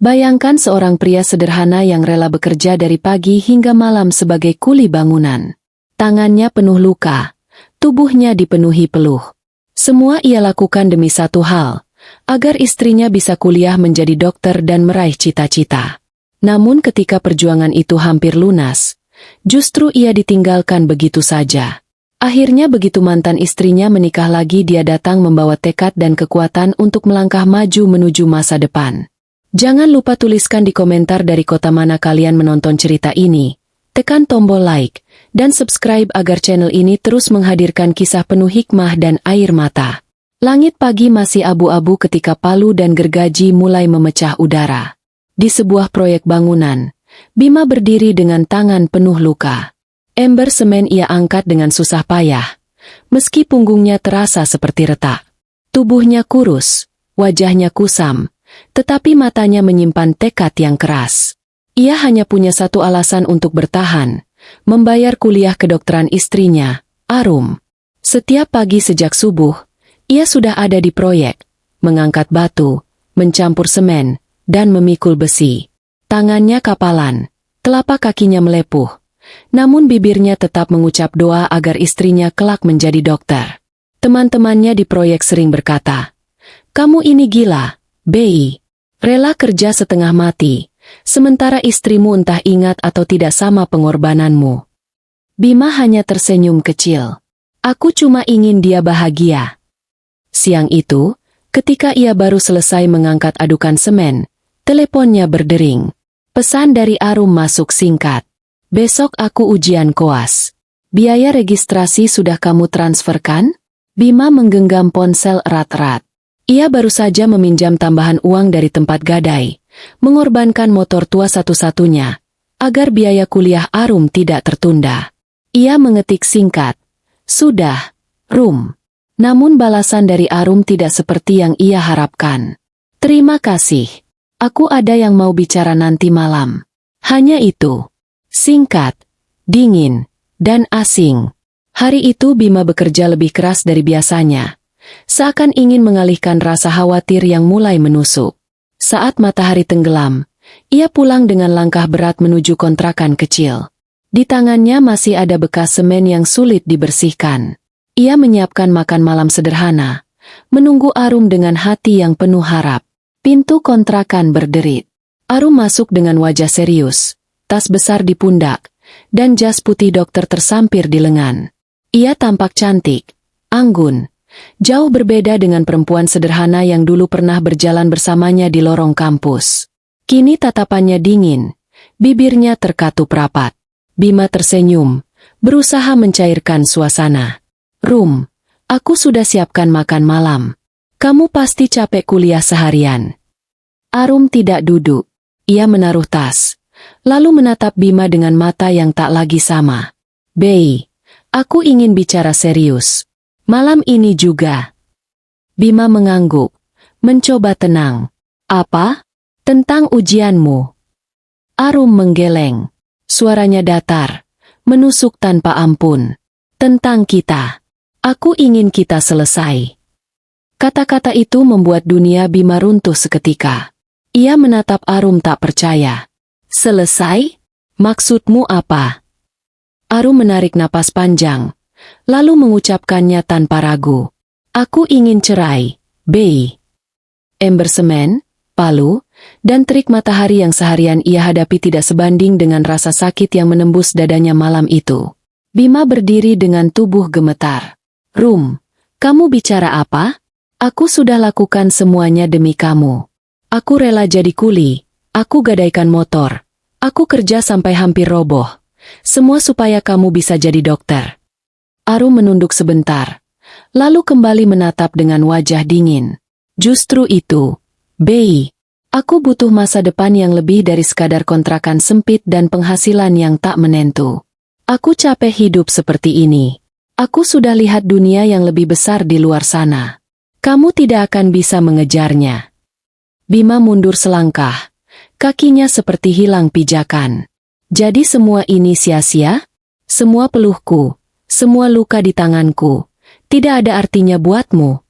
Bayangkan seorang pria sederhana yang rela bekerja dari pagi hingga malam sebagai kuli bangunan. Tangannya penuh luka, tubuhnya dipenuhi peluh. Semua ia lakukan demi satu hal, agar istrinya bisa kuliah menjadi dokter dan meraih cita-cita. Namun ketika perjuangan itu hampir lunas, justru ia ditinggalkan begitu saja. Akhirnya begitu mantan istrinya menikah lagi, dia datang membawa tekad dan kekuatan untuk melangkah maju menuju masa depan. Jangan lupa tuliskan di komentar dari kota mana kalian menonton cerita ini. Tekan tombol like dan subscribe agar channel ini terus menghadirkan kisah penuh hikmah dan air mata. Langit pagi masih abu-abu ketika palu dan gergaji mulai memecah udara. Di sebuah proyek bangunan, Bima berdiri dengan tangan penuh luka. Ember semen ia angkat dengan susah payah, meski punggungnya terasa seperti retak. Tubuhnya kurus, wajahnya kusam, tetapi matanya menyimpan tekad yang keras. Ia hanya punya satu alasan untuk bertahan, membayar kuliah kedokteran istrinya, Arum. Setiap pagi sejak subuh, ia sudah ada di proyek, mengangkat batu, mencampur semen, dan memikul besi. Tangannya kapalan, telapak kakinya melepuh, namun bibirnya tetap mengucap doa agar istrinya kelak menjadi dokter. Teman-temannya di proyek sering berkata, "Kamu ini gila, Bi. Rela kerja setengah mati, sementara istrimu entah ingat atau tidak sama pengorbananmu." Bima hanya tersenyum kecil. "Aku cuma ingin dia bahagia." Siang itu, ketika ia baru selesai mengangkat adukan semen, teleponnya berdering. Pesan dari Arum masuk singkat. "Besok aku ujian koas. Biaya registrasi sudah kamu transferkan?" Bima menggenggam ponsel erat-erat. Ia baru saja meminjam tambahan uang dari tempat gadai, mengorbankan motor tua satu-satunya, agar biaya kuliah Arum tidak tertunda. Ia mengetik singkat, "Sudah, Rum." Namun balasan dari Arum tidak seperti yang ia harapkan. "Terima kasih. Aku ada yang mau bicara nanti malam." Hanya itu. Singkat, dingin, dan asing. Hari itu Bima bekerja lebih keras dari biasanya, seakan ingin mengalihkan rasa khawatir yang mulai menusuk. Saat matahari tenggelam, ia pulang dengan langkah berat menuju kontrakan kecil. Di tangannya masih ada bekas semen yang sulit dibersihkan. Ia menyiapkan makan malam sederhana, menunggu Arum dengan hati yang penuh harap. Pintu kontrakan berderit. Arum masuk dengan wajah serius, tas besar di pundak, dan jas putih dokter tersampir di lengan. Ia tampak cantik, anggun, jauh berbeda dengan perempuan sederhana yang dulu pernah berjalan bersamanya di lorong kampus. Kini tatapannya dingin, bibirnya terkatup rapat. Bima tersenyum, berusaha mencairkan suasana. "Rum, aku sudah siapkan makan malam. Kamu pasti capek kuliah seharian." Arum tidak duduk. Ia menaruh tas, lalu menatap Bima dengan mata yang tak lagi sama. "Bei, aku ingin bicara serius. Malam ini juga." Bima mengangguk, mencoba tenang. "Apa? Tentang ujianmu?" Arum menggeleng. Suaranya datar, menusuk tanpa ampun. "Tentang kita. Aku ingin kita selesai." Kata-kata itu membuat dunia Bima runtuh seketika. Ia menatap Arum tak percaya. "Selesai? Maksudmu apa?" Arum menarik napas panjang, lalu mengucapkannya tanpa ragu. "Aku ingin cerai, Bei." Ember semen, palu, dan terik matahari yang seharian ia hadapi tidak sebanding dengan rasa sakit yang menembus dadanya malam itu. Bima berdiri dengan tubuh gemetar. "Rum, kamu bicara apa? Aku sudah lakukan semuanya demi kamu. Aku rela jadi kuli, aku gadaikan motor, aku kerja sampai hampir roboh. Semua supaya kamu bisa jadi dokter." Arum menunduk sebentar, lalu kembali menatap dengan wajah dingin. "Justru itu, Bei. Aku butuh masa depan yang lebih dari sekadar kontrakan sempit dan penghasilan yang tak menentu. Aku capek hidup seperti ini. Aku sudah lihat dunia yang lebih besar di luar sana. Kamu tidak akan bisa mengejarnya." Bima mundur selangkah, kakinya seperti hilang pijakan. "Jadi semua ini sia-sia? Semua peluhku, semua luka di tanganku, tidak ada artinya buatmu?"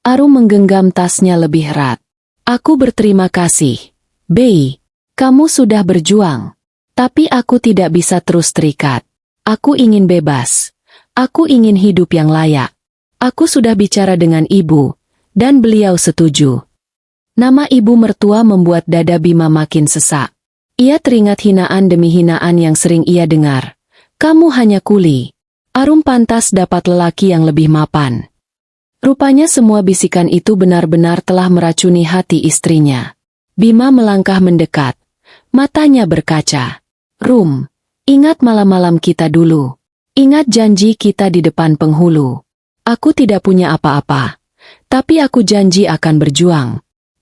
Arum menggenggam tasnya lebih erat. "Aku berterima kasih, Bei, kamu sudah berjuang. Tapi aku tidak bisa terus terikat. Aku ingin bebas. Aku ingin hidup yang layak. Aku sudah bicara dengan ibu, dan beliau setuju. Nama ibu mertua membuat dada Bima makin sesak. Ia teringat hinaan demi hinaan yang sering ia dengar. Kamu hanya kuli. Arum pantas dapat lelaki yang lebih mapan. Rupanya semua bisikan itu benar-benar telah meracuni hati istrinya. Bima melangkah mendekat. Matanya berkaca. Rum, ingat malam-malam kita dulu. Ingat janji kita di depan penghulu. Aku tidak punya apa-apa. Tapi aku janji akan berjuang.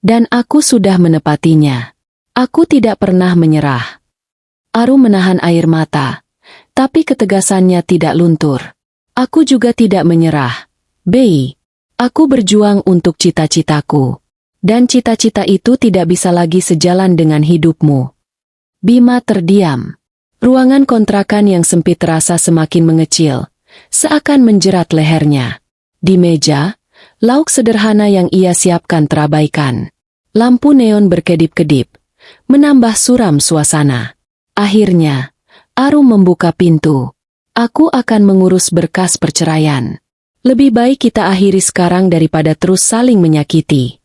Dan aku sudah menepatinya. Aku tidak pernah menyerah. Arum menahan air mata. Tapi ketegasannya tidak luntur. Aku juga tidak menyerah. Bei, aku berjuang untuk cita-citaku. Dan cita-cita itu tidak bisa lagi sejalan dengan hidupmu. Bima terdiam. Ruangan kontrakan yang sempit terasa semakin mengecil, seakan menjerat lehernya. Di meja, lauk sederhana yang ia siapkan terabaikan. Lampu neon berkedip-kedip, menambah suram suasana. Akhirnya, Arum membuka pintu. Aku akan mengurus berkas perceraian. Lebih baik kita akhiri sekarang daripada terus saling menyakiti.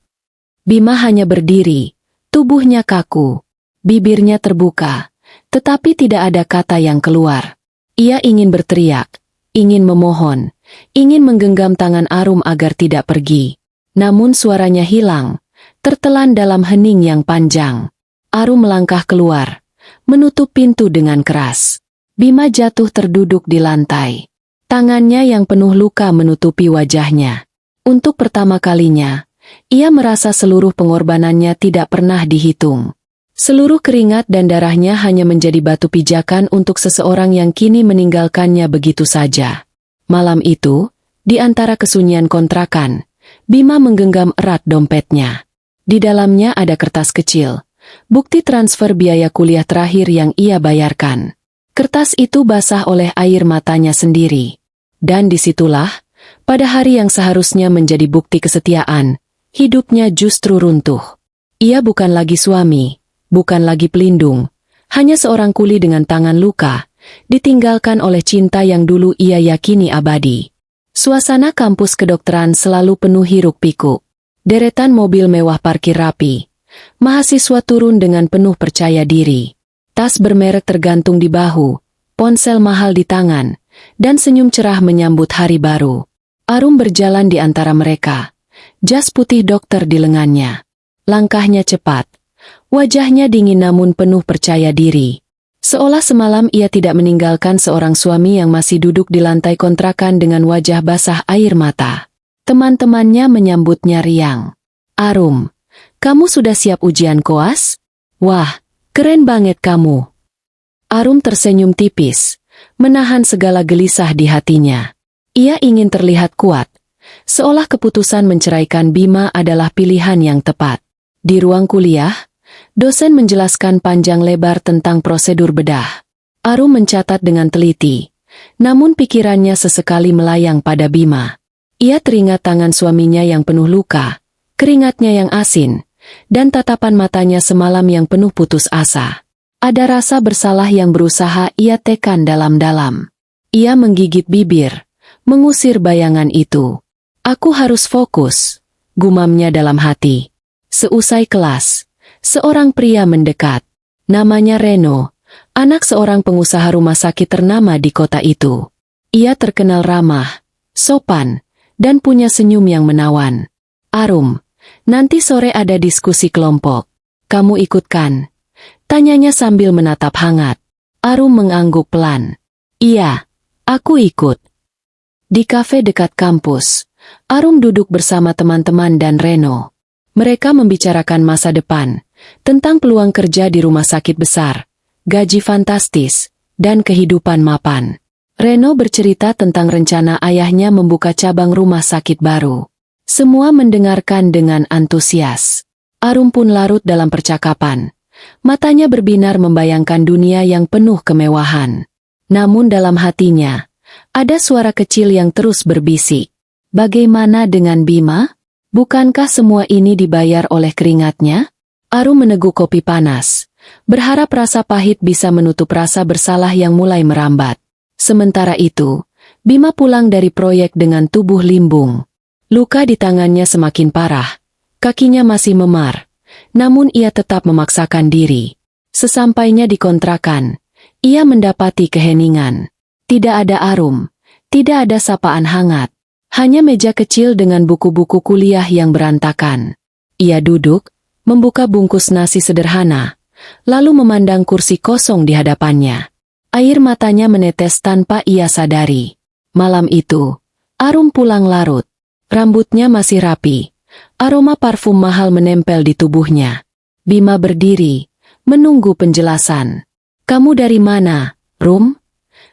Bima hanya berdiri, tubuhnya kaku. Bibirnya terbuka, tetapi tidak ada kata yang keluar. Ia ingin berteriak, ingin memohon, ingin menggenggam tangan Arum agar tidak pergi. Namun suaranya hilang, tertelan dalam hening yang panjang. Arum melangkah keluar, menutup pintu dengan keras. Bima jatuh terduduk di lantai. Tangannya yang penuh luka menutupi wajahnya. Untuk pertama kalinya, ia merasa seluruh pengorbanannya tidak pernah dihitung. Seluruh keringat dan darahnya hanya menjadi batu pijakan untuk seseorang yang kini meninggalkannya begitu saja. Malam itu, di antara kesunyian kontrakan, Bima menggenggam erat dompetnya. Di dalamnya ada kertas kecil, bukti transfer biaya kuliah terakhir yang ia bayarkan. Kertas itu basah oleh air matanya sendiri. Dan disitulah, pada hari yang seharusnya menjadi bukti kesetiaan, hidupnya justru runtuh. Ia bukan lagi suami. Bukan lagi pelindung, hanya seorang kuli dengan tangan luka, ditinggalkan oleh cinta yang dulu ia yakini abadi. Suasana kampus kedokteran selalu penuh hiruk-pikuk. Deretan mobil mewah parkir rapi. Mahasiswa turun dengan penuh percaya diri. Tas bermerek tergantung di bahu, ponsel mahal di tangan, dan senyum cerah menyambut hari baru. Arum berjalan di antara mereka. Jas putih dokter di lengannya. Langkahnya cepat. Wajahnya dingin namun penuh percaya diri. Seolah semalam ia tidak meninggalkan seorang suami yang masih duduk di lantai kontrakan dengan wajah basah air mata. Teman-temannya menyambutnya riang. Arum, kamu sudah siap ujian koas? Wah, keren banget kamu. Arum tersenyum tipis, menahan segala gelisah di hatinya. Ia ingin terlihat kuat, seolah keputusan menceraikan Bima adalah pilihan yang tepat. Di ruang kuliah, dosen menjelaskan panjang lebar tentang prosedur bedah. Arum mencatat dengan teliti, namun pikirannya sesekali melayang pada Bima. Ia teringat tangan suaminya yang penuh luka, keringatnya yang asin, dan tatapan matanya semalam yang penuh putus asa. Ada rasa bersalah yang berusaha ia tekan dalam-dalam. Ia menggigit bibir, mengusir bayangan itu. Aku harus fokus, gumamnya dalam hati. Seusai kelas, seorang pria mendekat. Namanya Reno, anak seorang pengusaha rumah sakit ternama di kota itu. Ia terkenal ramah, sopan, dan punya senyum yang menawan. Arum, nanti sore ada diskusi kelompok. Kamu ikut kan? Tanyanya sambil menatap hangat. Arum mengangguk pelan. Iya, aku ikut. Di kafe dekat kampus, Arum duduk bersama teman-teman dan Reno. Mereka membicarakan masa depan, tentang peluang kerja di rumah sakit besar, gaji fantastis, dan kehidupan mapan. Reno bercerita tentang rencana ayahnya membuka cabang rumah sakit baru. Semua mendengarkan dengan antusias. Arum pun larut dalam percakapan. Matanya berbinar membayangkan dunia yang penuh kemewahan. Namun dalam hatinya, ada suara kecil yang terus berbisik. Bagaimana dengan Bima? Bukankah semua ini dibayar oleh keringatnya? Arum meneguk kopi panas, berharap rasa pahit bisa menutup rasa bersalah yang mulai merambat. Sementara itu, Bima pulang dari proyek dengan tubuh limbung. Luka di tangannya semakin parah, kakinya masih memar, namun ia tetap memaksakan diri. Sesampainya di kontrakan, ia mendapati keheningan. Tidak ada Arum, tidak ada sapaan hangat, hanya meja kecil dengan buku-buku kuliah yang berantakan. Ia duduk, membuka bungkus nasi sederhana, lalu memandang kursi kosong di hadapannya. Air matanya menetes tanpa ia sadari. Malam itu, Arum pulang larut. Rambutnya masih rapi. Aroma parfum mahal menempel di tubuhnya. Bima berdiri, menunggu penjelasan. "Kamu dari mana, Rum?"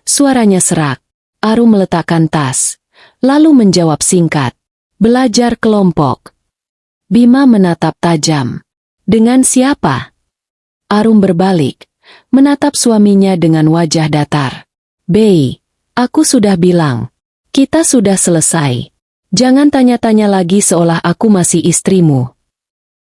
Suaranya serak. Arum meletakkan tas, lalu menjawab singkat. "Belajar kelompok." Bima menatap tajam. "Dengan siapa?" Arum berbalik, menatap suaminya dengan wajah datar. "Bei, aku sudah bilang. Kita sudah selesai. Jangan tanya-tanya lagi seolah aku masih istrimu."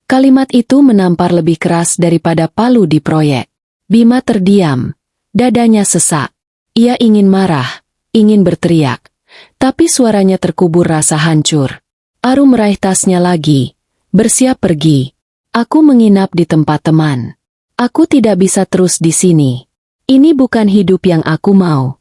Kalimat itu menampar lebih keras daripada palu di proyek. Bima terdiam. Dadanya sesak. Ia ingin marah, ingin berteriak. Tapi suaranya terkubur rasa hancur. Arum meraih tasnya lagi. "Bersiap pergi. Aku menginap di tempat teman. Aku tidak bisa terus di sini. Ini bukan hidup yang aku mau."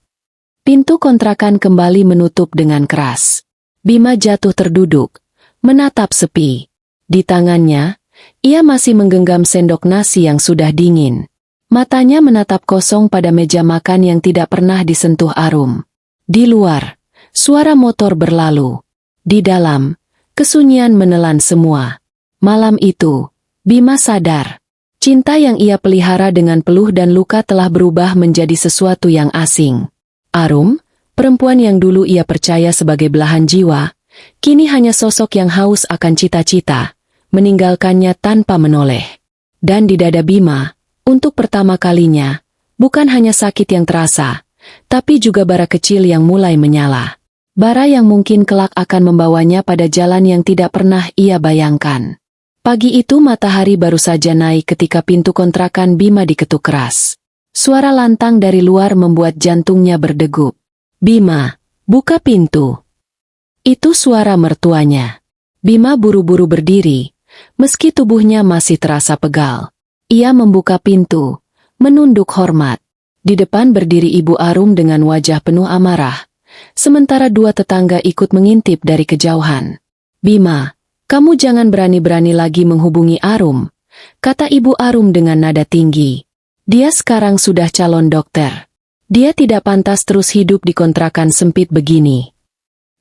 Pintu kontrakan kembali menutup dengan keras. Bima jatuh terduduk, menatap sepi. Di tangannya, ia masih menggenggam sendok nasi yang sudah dingin. Matanya menatap kosong pada meja makan yang tidak pernah disentuh Arum. Di luar, suara motor berlalu. Di dalam, kesunyian menelan semua. Malam itu, Bima sadar. Cinta yang ia pelihara dengan peluh dan luka telah berubah menjadi sesuatu yang asing. Arum, perempuan yang dulu ia percaya sebagai belahan jiwa, kini hanya sosok yang haus akan cita-cita, meninggalkannya tanpa menoleh. Dan di dada Bima, untuk pertama kalinya, bukan hanya sakit yang terasa, tapi juga bara kecil yang mulai menyala. Bara yang mungkin kelak akan membawanya pada jalan yang tidak pernah ia bayangkan. Pagi itu matahari baru saja naik ketika pintu kontrakan Bima diketuk keras. Suara lantang dari luar membuat jantungnya berdegup. "Bima, buka pintu." Itu suara mertuanya. Bima buru-buru berdiri, meski tubuhnya masih terasa pegal. Ia membuka pintu, menunduk hormat. Di depan berdiri Ibu Arum dengan wajah penuh amarah, sementara dua tetangga ikut mengintip dari kejauhan. "Bima, kamu jangan berani-berani lagi menghubungi Arum," kata Ibu Arum dengan nada tinggi. "Dia sekarang sudah calon dokter. Dia tidak pantas terus hidup di kontrakan sempit begini."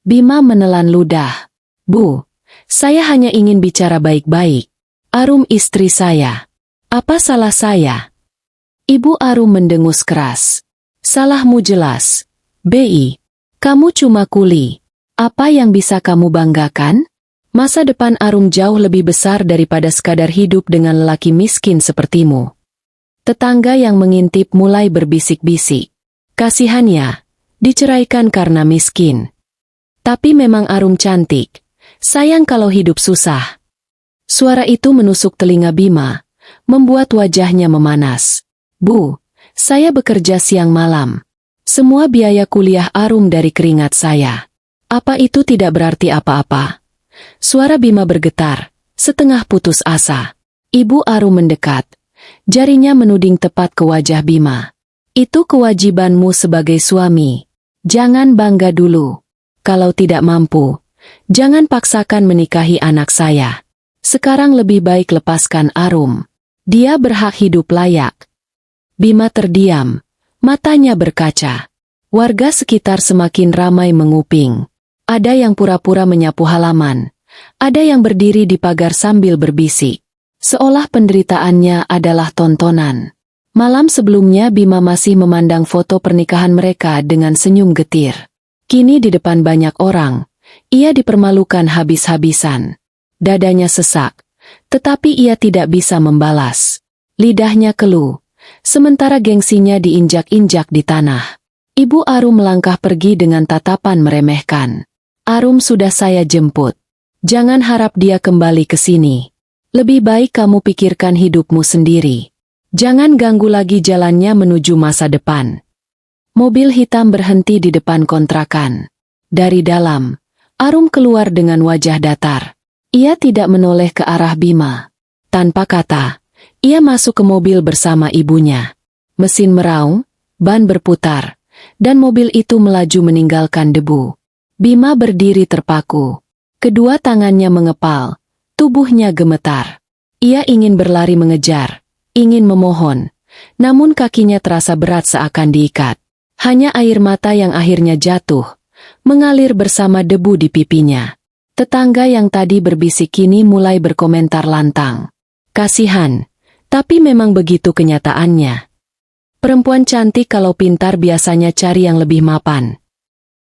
Bima menelan ludah. "Bu, saya hanya ingin bicara baik-baik. Arum istri saya. Apa salah saya?" Ibu Arum mendengus keras. "Salahmu jelas. Bi, kamu cuma kuli. Apa yang bisa kamu banggakan? Masa depan Arum jauh lebih besar daripada sekadar hidup dengan lelaki miskin sepertimu." Tetangga yang mengintip mulai berbisik-bisik. Kasihannya, diceraikan karena miskin. Tapi memang Arum cantik. Sayang kalau hidup susah. Suara itu menusuk telinga Bima, membuat wajahnya memanas. "Bu, saya bekerja siang malam. Semua biaya kuliah Arum dari keringat saya. Apa itu tidak berarti apa-apa?" Suara Bima bergetar, setengah putus asa. Ibu Arum mendekat. Jarinya menuding tepat ke wajah Bima. "Itu kewajibanmu sebagai suami. Jangan bangga dulu. Kalau tidak mampu, jangan paksakan menikahi anak saya. Sekarang lebih baik lepaskan Arum. Dia berhak hidup layak." Bima terdiam, matanya berkaca. Warga sekitar semakin ramai menguping. Ada yang pura-pura menyapu halaman. Ada yang berdiri di pagar sambil berbisik. Seolah penderitaannya adalah tontonan. Malam sebelumnya Bima masih memandang foto pernikahan mereka dengan senyum getir. Kini di depan banyak orang, ia dipermalukan habis-habisan. Dadanya sesak, tetapi ia tidak bisa membalas. Lidahnya keluh, sementara gengsinya diinjak-injak di tanah. Ibu Arum melangkah pergi dengan tatapan meremehkan. "Arum sudah saya jemput. Jangan harap dia kembali ke sini." Lebih baik kamu pikirkan hidupmu sendiri. Jangan ganggu lagi jalannya menuju masa depan. Mobil hitam berhenti di depan kontrakan. Dari dalam, Arum keluar dengan wajah datar. Ia tidak menoleh ke arah Bima. Tanpa kata, ia masuk ke mobil bersama ibunya. Mesin meraung, ban berputar, dan mobil itu melaju meninggalkan debu. Bima berdiri terpaku. Kedua tangannya mengepal, tubuhnya gemetar. Ia ingin berlari mengejar, ingin memohon, namun kakinya terasa berat seakan diikat. Hanya air mata yang akhirnya jatuh, mengalir bersama debu di pipinya. Tetangga yang tadi berbisik kini mulai berkomentar lantang. Kasihan, tapi memang begitu kenyataannya. Perempuan cantik kalau pintar biasanya cari yang lebih mapan.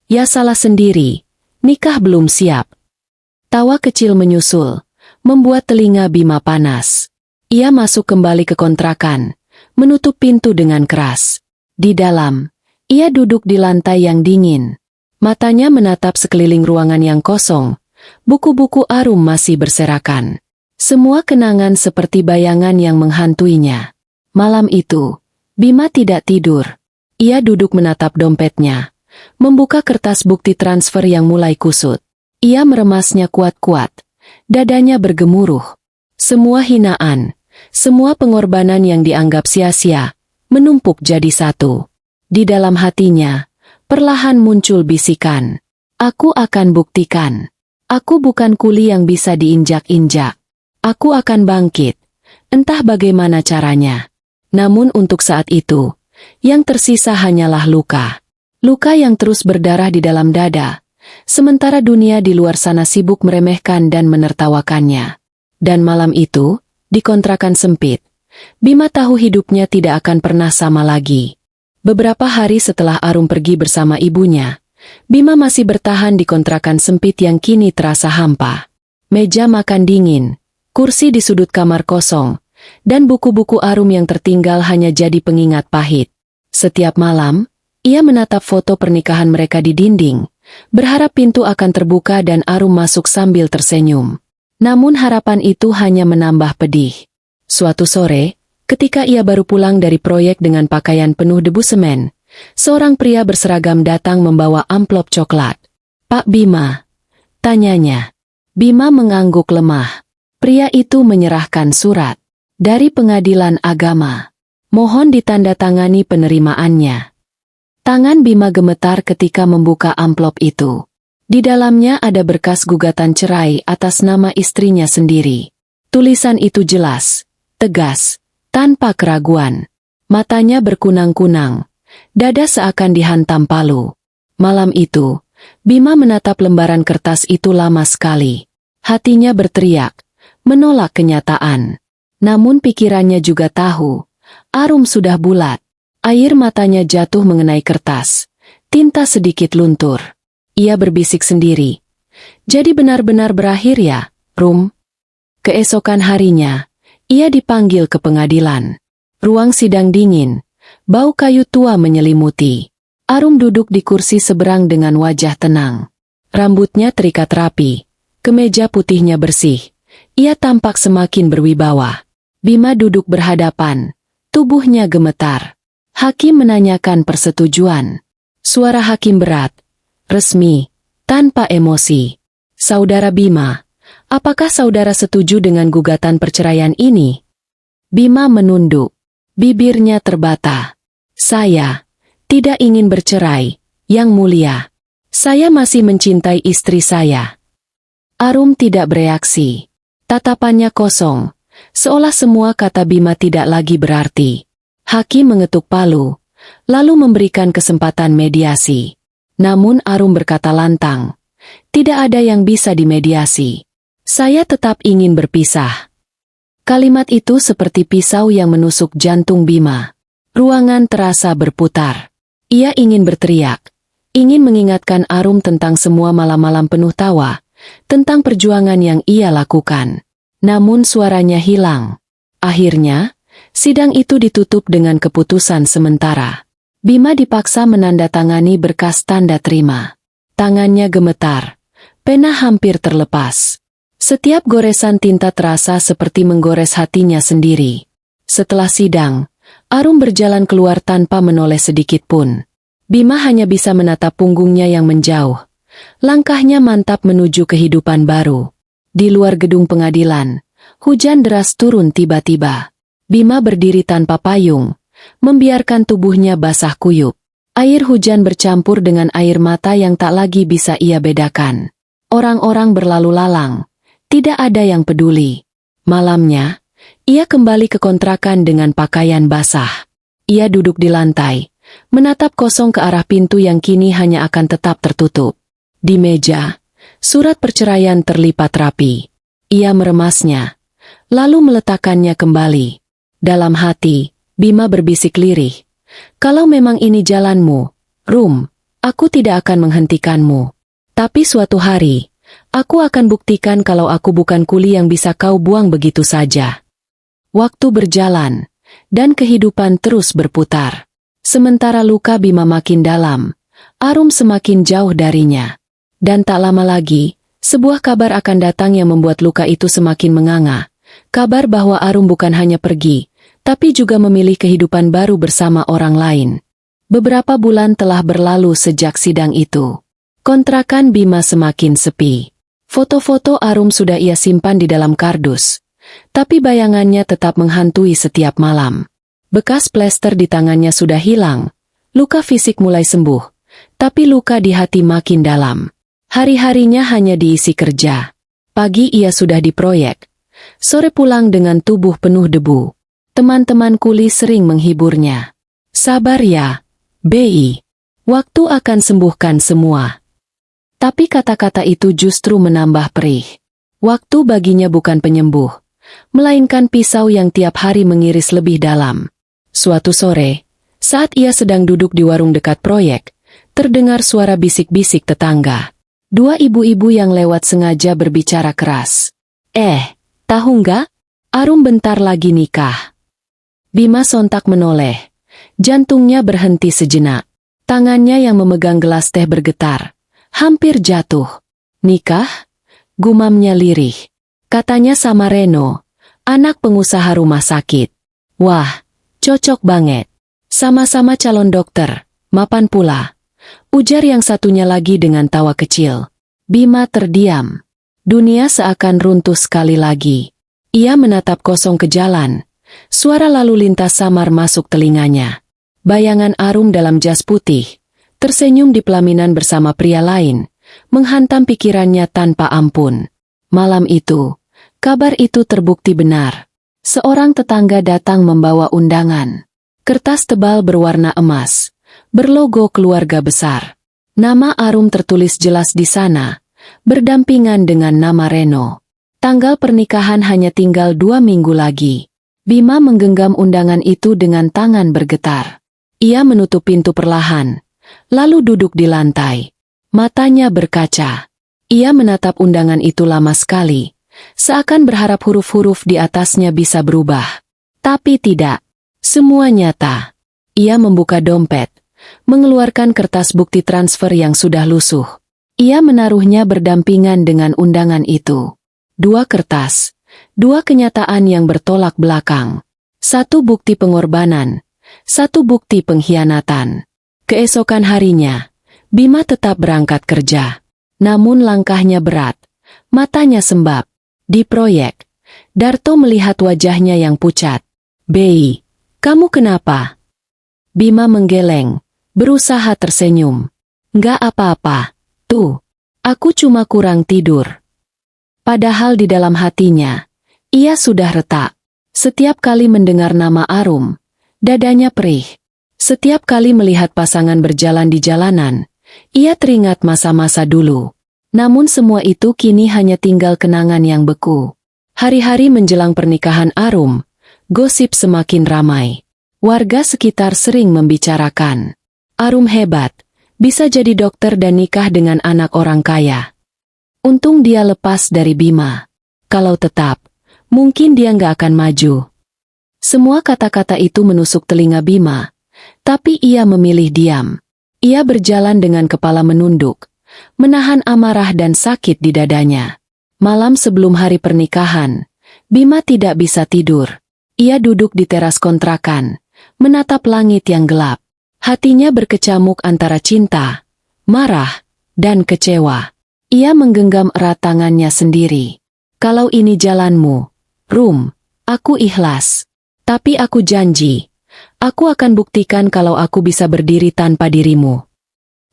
Ya salah sendiri, nikah belum siap. Tawa kecil menyusul, membuat telinga Bima panas. Ia masuk kembali ke kontrakan, menutup pintu dengan keras. Di dalam, ia duduk di lantai yang dingin. Matanya menatap sekeliling ruangan yang kosong. Buku-buku Arum masih berserakan. Semua kenangan seperti bayangan yang menghantuinya. Malam itu, Bima tidak tidur. Ia duduk menatap dompetnya, membuka kertas bukti transfer yang mulai kusut. Ia meremasnya kuat-kuat. Dadanya bergemuruh. Semua hinaan, semua pengorbanan yang dianggap sia-sia, menumpuk jadi satu. Di dalam hatinya, perlahan muncul bisikan. Aku akan buktikan. Aku bukan kuli yang bisa diinjak-injak. Aku akan bangkit. Entah bagaimana caranya. Namun untuk saat itu, yang tersisa hanyalah luka. Luka yang terus berdarah di dalam dada. Sementara dunia di luar sana sibuk meremehkan dan menertawakannya. Dan malam itu, di kontrakan sempit, Bima tahu hidupnya tidak akan pernah sama lagi. Beberapa hari setelah Arum pergi bersama ibunya, Bima masih bertahan di kontrakan sempit yang kini terasa hampa. Meja makan dingin, kursi di sudut kamar kosong, dan buku-buku Arum yang tertinggal hanya jadi pengingat pahit. Setiap malam, ia menatap foto pernikahan mereka di dinding, berharap pintu akan terbuka dan Arum masuk sambil tersenyum. Namun harapan itu hanya menambah pedih. Suatu sore, ketika ia baru pulang dari proyek dengan pakaian penuh debu semen, seorang pria berseragam datang membawa amplop coklat. "Pak Bima?" tanyanya. Bima mengangguk lemah. Pria itu menyerahkan surat. "Dari Pengadilan Agama. Mohon ditandatangani penerimaannya." Tangan Bima gemetar ketika membuka amplop itu. Di dalamnya ada berkas gugatan cerai atas nama istrinya sendiri. Tulisan itu jelas, tegas, tanpa keraguan. Matanya berkunang-kunang. Dada seakan dihantam palu. Malam itu, Bima menatap lembaran kertas itu lama sekali. Hatinya berteriak, menolak kenyataan. Namun pikirannya juga tahu, Arum sudah bulat. Air matanya jatuh mengenai kertas. Tinta sedikit luntur. Ia berbisik sendiri. "Jadi benar-benar berakhir ya, Rum?" Keesokan harinya, ia dipanggil ke pengadilan. Ruang sidang dingin. Bau kayu tua menyelimuti. Arum duduk di kursi seberang dengan wajah tenang. Rambutnya terikat rapi. Kemeja putihnya bersih. Ia tampak semakin berwibawa. Bima duduk berhadapan. Tubuhnya gemetar. Hakim menanyakan persetujuan. Suara hakim berat, resmi, tanpa emosi. "Saudara Bima, apakah saudara setuju dengan gugatan perceraian ini?" Bima menunduk. Bibirnya terbata. "Saya tidak ingin bercerai, Yang Mulia. Saya masih mencintai istri saya." Arum tidak bereaksi. Tatapannya kosong, seolah semua kata Bima tidak lagi berarti. Hakim mengetuk palu, lalu memberikan kesempatan mediasi. Namun Arum berkata lantang, "Tidak ada yang bisa dimediasi. Saya tetap ingin berpisah." Kalimat itu seperti pisau yang menusuk jantung Bima. Ruangan terasa berputar. Ia ingin berteriak, ingin mengingatkan Arum tentang semua malam-malam penuh tawa, tentang perjuangan yang ia lakukan. Namun suaranya hilang. Akhirnya, sidang itu ditutup dengan keputusan sementara. Bima dipaksa menandatangani berkas tanda terima. Tangannya gemetar. Pena hampir terlepas. Setiap goresan tinta terasa seperti menggores hatinya sendiri. Setelah sidang, Arum berjalan keluar tanpa menoleh sedikit pun. Bima hanya bisa menatap punggungnya yang menjauh. Langkahnya mantap menuju kehidupan baru. Di luar gedung pengadilan, hujan deras turun tiba-tiba. Bima berdiri tanpa payung, membiarkan tubuhnya basah kuyup. Air hujan bercampur dengan air mata yang tak lagi bisa ia bedakan. Orang-orang berlalu lalang. Tidak ada yang peduli. Malamnya, ia kembali ke kontrakan dengan pakaian basah. Ia duduk di lantai, menatap kosong ke arah pintu yang kini hanya akan tetap tertutup. Di meja, surat perceraian terlipat rapi. Ia meremasnya, lalu meletakkannya kembali. Dalam hati, Bima berbisik lirih. Kalau memang ini jalanmu, Rum, aku tidak akan menghentikanmu. Tapi suatu hari, aku akan buktikan kalau aku bukan kuli yang bisa kau buang begitu saja. Waktu berjalan, dan kehidupan terus berputar. Sementara luka Bima makin dalam, Arum semakin jauh darinya. Dan tak lama lagi, sebuah kabar akan datang yang membuat luka itu semakin menganga. Kabar bahwa Arum bukan hanya pergi, tapi juga memilih kehidupan baru bersama orang lain. Beberapa bulan telah berlalu sejak sidang itu. Kontrakan Bima semakin sepi. Foto-foto Arum sudah ia simpan di dalam kardus. Tapi bayangannya tetap menghantui setiap malam. Bekas plester di tangannya sudah hilang. Luka fisik mulai sembuh. Tapi luka di hati makin dalam. Hari-harinya hanya diisi kerja. Pagi ia sudah di proyek. Sore pulang dengan tubuh penuh debu. Teman-teman kuli sering menghiburnya. Sabar ya, Bi. Waktu akan sembuhkan semua. Tapi kata-kata itu justru menambah perih. Waktu baginya bukan penyembuh, melainkan pisau yang tiap hari mengiris lebih dalam. Suatu sore, saat ia sedang duduk di warung dekat proyek, terdengar suara bisik-bisik tetangga. Dua ibu-ibu yang lewat sengaja berbicara keras. Tahu nggak? Arum bentar lagi nikah. Bima sontak menoleh. Jantungnya berhenti sejenak. Tangannya yang memegang gelas teh bergetar. Hampir jatuh. Nikah? Gumamnya lirih. Katanya sama Reno, anak pengusaha rumah sakit. Wah, cocok banget. Sama-sama calon dokter, mapan pula. Ujar yang satunya lagi dengan tawa kecil. Bima terdiam. Dunia seakan runtuh sekali lagi. Ia menatap kosong ke jalan. Suara lalu lintas samar masuk telinganya. Bayangan Arum dalam jas putih, tersenyum di pelaminan bersama pria lain, menghantam pikirannya tanpa ampun. Malam itu, kabar itu terbukti benar. Seorang tetangga datang membawa undangan. Kertas tebal berwarna emas, berlogo keluarga besar. Nama Arum tertulis jelas di sana, berdampingan dengan nama Reno. Tanggal pernikahan hanya tinggal 2 minggu lagi. Bima menggenggam undangan itu dengan tangan bergetar. Ia menutup pintu perlahan, lalu duduk di lantai. Matanya berkaca. Ia menatap undangan itu lama sekali, seakan berharap huruf-huruf di atasnya bisa berubah. Tapi tidak. Semua nyata. Ia membuka dompet, mengeluarkan kertas bukti transfer yang sudah lusuh. Ia menaruhnya berdampingan dengan undangan itu. 2 kertas, 2 kenyataan yang bertolak belakang. 1 bukti pengorbanan, 1 bukti pengkhianatan. Keesokan harinya, Bima tetap berangkat kerja. Namun langkahnya berat, matanya sembab. Di proyek, Darto melihat wajahnya yang pucat. Bei, kamu kenapa? Bima menggeleng, berusaha tersenyum. Nggak apa-apa, tuh, aku cuma kurang tidur. Padahal di dalam hatinya, ia sudah retak. Setiap kali mendengar nama Arum, dadanya perih. Setiap kali melihat pasangan berjalan di jalanan, ia teringat masa-masa dulu. Namun semua itu kini hanya tinggal kenangan yang beku. Hari-hari menjelang pernikahan Arum, gosip semakin ramai. Warga sekitar sering membicarakan. Arum hebat, bisa jadi dokter dan nikah dengan anak orang kaya. Untung dia lepas dari Bima. Kalau tetap, mungkin dia nggak akan maju. Semua kata-kata itu menusuk telinga Bima, tapi ia memilih diam. Ia berjalan dengan kepala menunduk, menahan amarah dan sakit di dadanya. Malam sebelum hari pernikahan, Bima tidak bisa tidur. Ia duduk di teras kontrakan, menatap langit yang gelap. Hatinya berkecamuk antara cinta, marah, dan kecewa. Ia menggenggam erat tangannya sendiri. Kalau ini jalanmu, Rum, aku ikhlas. Tapi aku janji, aku akan buktikan kalau aku bisa berdiri tanpa dirimu.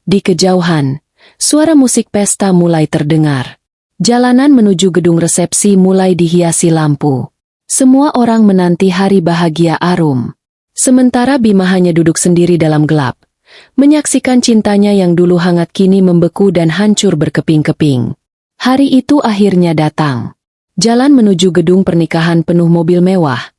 Di kejauhan, suara musik pesta mulai terdengar. Jalanan menuju gedung resepsi mulai dihiasi lampu. Semua orang menanti hari bahagia Arum. Sementara Bima hanya duduk sendiri dalam gelap, menyaksikan cintanya yang dulu hangat kini membeku dan hancur berkeping-keping. Hari itu akhirnya datang. Jalan menuju gedung pernikahan penuh mobil mewah.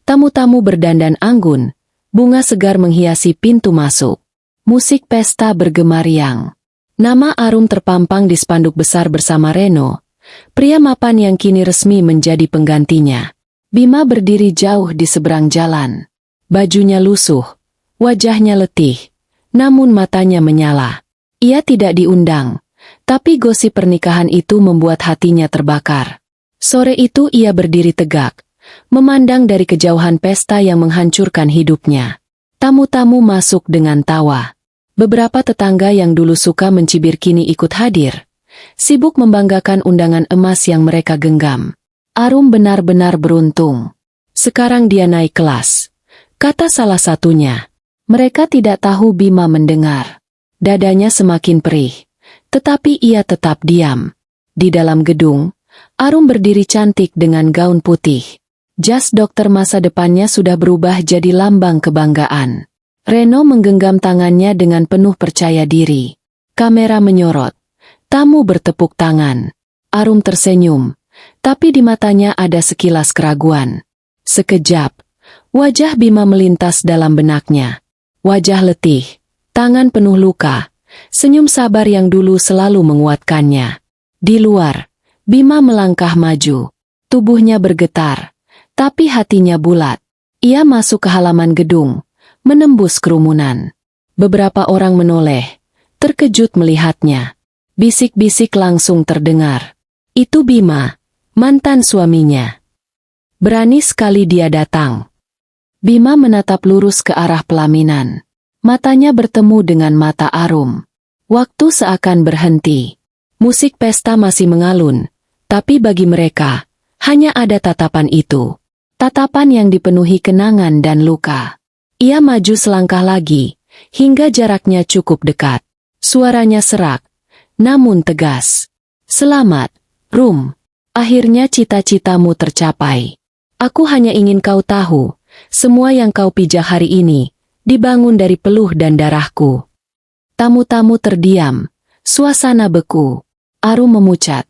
Tamu-tamu berdandan anggun, bunga segar menghiasi pintu masuk. Musik pesta bergema riang. Nama Arum terpampang di spanduk besar bersama Reno, pria mapan yang kini resmi menjadi penggantinya. Bima berdiri jauh di seberang jalan. Bajunya lusuh, wajahnya letih, namun matanya menyala. Ia tidak diundang, tapi gosip pernikahan itu membuat hatinya terbakar. Sore itu ia berdiri tegak, memandang dari kejauhan pesta yang menghancurkan hidupnya. Tamu-tamu masuk dengan tawa. Beberapa tetangga yang dulu suka mencibir kini ikut hadir, sibuk membanggakan undangan emas yang mereka genggam. Arum benar-benar beruntung. Sekarang dia naik kelas, kata salah satunya. Mereka tidak tahu Bima mendengar. Dadanya semakin perih, tetapi ia tetap diam. Di dalam gedung, Arum berdiri cantik dengan gaun putih. Jas dokter masa depannya sudah berubah jadi lambang kebanggaan. Reno menggenggam tangannya dengan penuh percaya diri. Kamera menyorot. Tamu bertepuk tangan. Arum tersenyum, tapi di matanya ada sekilas keraguan. Sekejap, wajah Bima melintas dalam benaknya. Wajah letih, tangan penuh luka, senyum sabar yang dulu selalu menguatkannya. Di luar, Bima melangkah maju. Tubuhnya bergetar, tapi hatinya bulat. Ia masuk ke halaman gedung, menembus kerumunan. Beberapa orang menoleh, terkejut melihatnya. Bisik-bisik langsung terdengar. Itu Bima, mantan suaminya. Berani sekali dia datang. Bima menatap lurus ke arah pelaminan. Matanya bertemu dengan mata Arum. Waktu seakan berhenti. Musik pesta masih mengalun, tapi bagi mereka, hanya ada tatapan itu. Tatapan yang dipenuhi kenangan dan luka. Ia maju selangkah lagi, hingga jaraknya cukup dekat. Suaranya serak, namun tegas. Selamat, Rum. Akhirnya cita-citamu tercapai. Aku hanya ingin kau tahu, semua yang kau pijak hari ini, dibangun dari peluh dan darahku. Tamu-tamu terdiam, suasana beku. Arum memucat,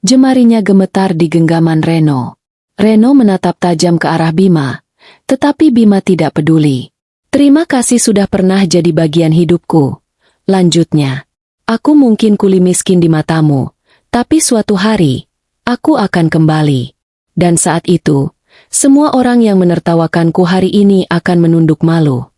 jemarinya gemetar di genggaman Reno. Reno menatap tajam ke arah Bima, tetapi Bima tidak peduli. Terima kasih sudah pernah jadi bagian hidupku. Lanjutnya, aku mungkin kuli miskin di matamu, tapi suatu hari, aku akan kembali. Dan saat itu, semua orang yang menertawakanku hari ini akan menunduk malu.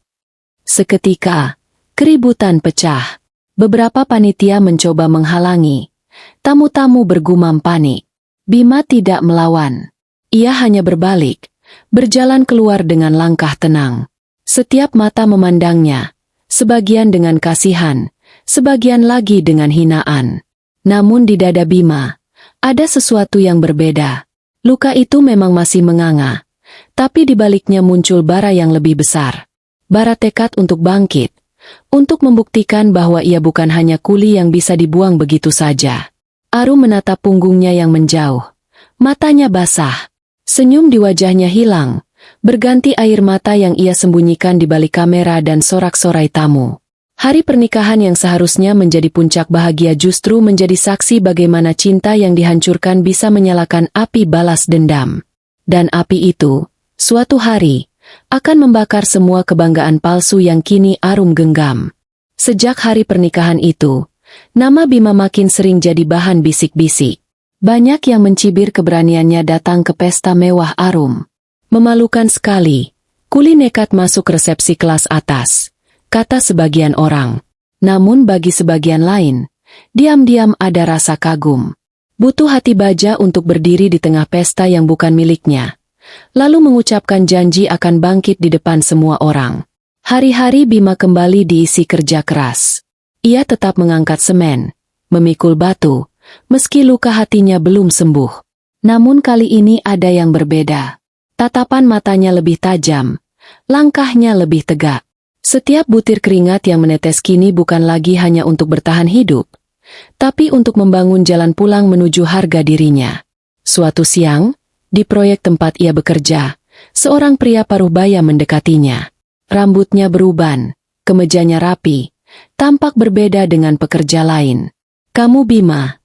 Seketika, keributan pecah. Beberapa panitia mencoba menghalangi. Tamu-tamu bergumam panik. Bima tidak melawan. Ia hanya berbalik, berjalan keluar dengan langkah tenang. Setiap mata memandangnya, sebagian dengan kasihan, sebagian lagi dengan hinaan. Namun di dada Bima, ada sesuatu yang berbeda. Luka itu memang masih menganga, tapi di baliknya muncul bara yang lebih besar. Bara tekad untuk bangkit, untuk membuktikan bahwa ia bukan hanya kuli yang bisa dibuang begitu saja. Arum menatap punggungnya yang menjauh. Matanya basah, senyum di wajahnya hilang, berganti air mata yang ia sembunyikan di balik kamera dan sorak-sorai tamu. Hari pernikahan yang seharusnya menjadi puncak bahagia justru menjadi saksi bagaimana cinta yang dihancurkan bisa menyalakan api balas dendam. Dan api itu, suatu hari, akan membakar semua kebanggaan palsu yang kini Arum genggam. Sejak hari pernikahan itu, nama Bima makin sering jadi bahan bisik-bisik. Banyak yang mencibir keberaniannya datang ke pesta mewah Arum. Memalukan sekali, kuli nekat masuk resepsi kelas atas, kata sebagian orang. Namun bagi sebagian lain, diam-diam ada rasa kagum. Butuh hati baja untuk berdiri di tengah pesta yang bukan miliknya, lalu mengucapkan janji akan bangkit di depan semua orang. Hari-hari Bima kembali diisi kerja keras. Ia tetap mengangkat semen, memikul batu, meski luka hatinya belum sembuh. Namun kali ini ada yang berbeda. Tatapan matanya lebih tajam, langkahnya lebih tegak. Setiap butir keringat yang menetes kini bukan lagi hanya untuk bertahan hidup, tapi untuk membangun jalan pulang menuju harga dirinya. Suatu siang, di proyek tempat ia bekerja, seorang pria paruh baya mendekatinya. Rambutnya beruban, kemejanya rapi, tampak berbeda dengan pekerja lain. "Kamu Bima?"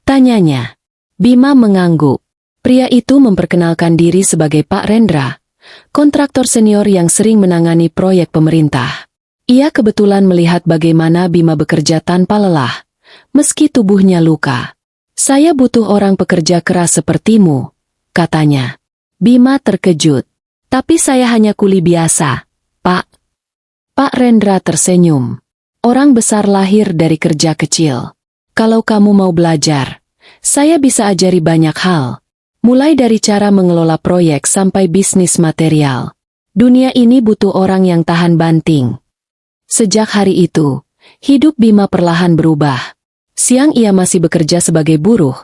tanyanya. Bima mengangguk. Pria itu memperkenalkan diri sebagai Pak Rendra, kontraktor senior yang sering menangani proyek pemerintah. Ia kebetulan melihat bagaimana Bima bekerja tanpa lelah, meski tubuhnya luka. "Saya butuh orang pekerja keras sepertimu," katanya. Bima terkejut. "Tapi saya hanya kuli biasa, Pak." Pak Rendra tersenyum. "Orang besar lahir dari kerja kecil. Kalau kamu mau belajar, saya bisa ajari banyak hal. Mulai dari cara mengelola proyek sampai bisnis material. Dunia ini butuh orang yang tahan banting." Sejak hari itu, hidup Bima perlahan berubah. Siang ia masih bekerja sebagai buruh,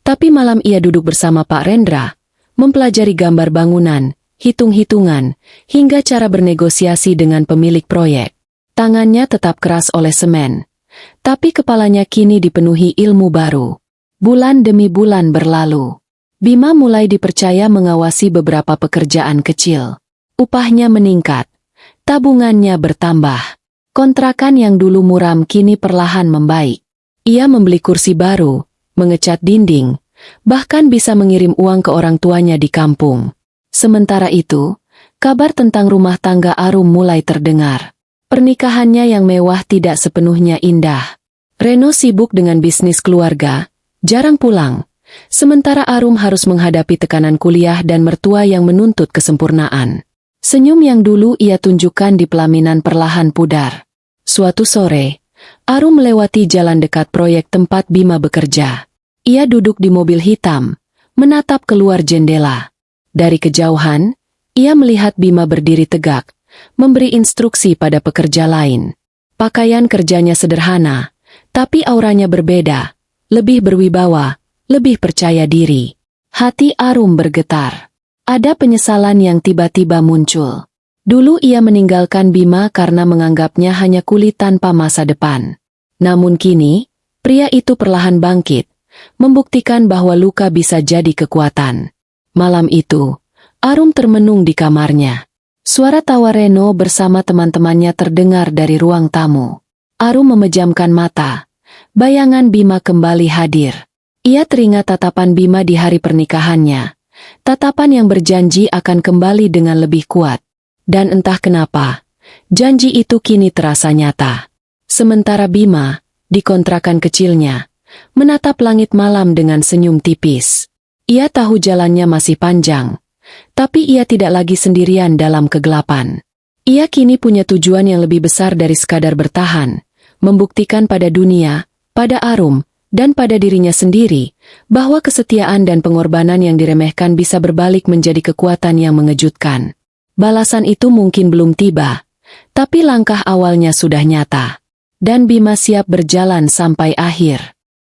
tapi malam ia duduk bersama Pak Rendra, mempelajari gambar bangunan, hitung-hitungan, hingga cara bernegosiasi dengan pemilik proyek. Tangannya tetap keras oleh semen, tapi kepalanya kini dipenuhi ilmu baru. Bulan demi bulan berlalu. Bima mulai dipercaya mengawasi beberapa pekerjaan kecil. Upahnya meningkat, tabungannya bertambah. Kontrakan yang dulu muram kini perlahan membaik. Ia membeli kursi baru, mengecat dinding, bahkan bisa mengirim uang ke orang tuanya di kampung. Sementara itu, kabar tentang rumah tangga Arum mulai terdengar. Pernikahannya yang mewah tidak sepenuhnya indah. Reno sibuk dengan bisnis keluarga, jarang pulang. Sementara Arum harus menghadapi tekanan kuliah dan mertua yang menuntut kesempurnaan. Senyum yang dulu ia tunjukkan di pelaminan perlahan pudar. Suatu sore, Arum melewati jalan dekat proyek tempat Bima bekerja. Ia duduk di mobil hitam, menatap keluar jendela. Dari kejauhan, ia melihat Bima berdiri tegak, memberi instruksi pada pekerja lain. Pakaian kerjanya sederhana, tapi auranya berbeda, lebih berwibawa, lebih percaya diri. Hati Arum bergetar. Ada penyesalan yang tiba-tiba muncul. Dulu ia meninggalkan Bima karena menganggapnya hanya kuli tanpa masa depan. Namun kini, pria itu perlahan bangkit, membuktikan bahwa luka bisa jadi kekuatan. Malam itu, Arum termenung di kamarnya. Suara tawa Reno bersama teman-temannya terdengar dari ruang tamu. Arum memejamkan mata. Bayangan Bima kembali hadir. Ia teringat tatapan Bima di hari pernikahannya. Tatapan yang berjanji akan kembali dengan lebih kuat. Dan entah kenapa, janji itu kini terasa nyata. Sementara Bima, di kontrakan kecilnya, menatap langit malam dengan senyum tipis. Ia tahu jalannya masih panjang, tapi ia tidak lagi sendirian dalam kegelapan. Ia kini punya tujuan yang lebih besar dari sekadar bertahan, membuktikan pada dunia, pada Arum, dan pada dirinya sendiri, bahwa kesetiaan dan pengorbanan yang diremehkan bisa berbalik menjadi kekuatan yang mengejutkan. Balasan itu mungkin belum tiba, tapi langkah awalnya sudah nyata. Dan Bima siap berjalan sampai akhir.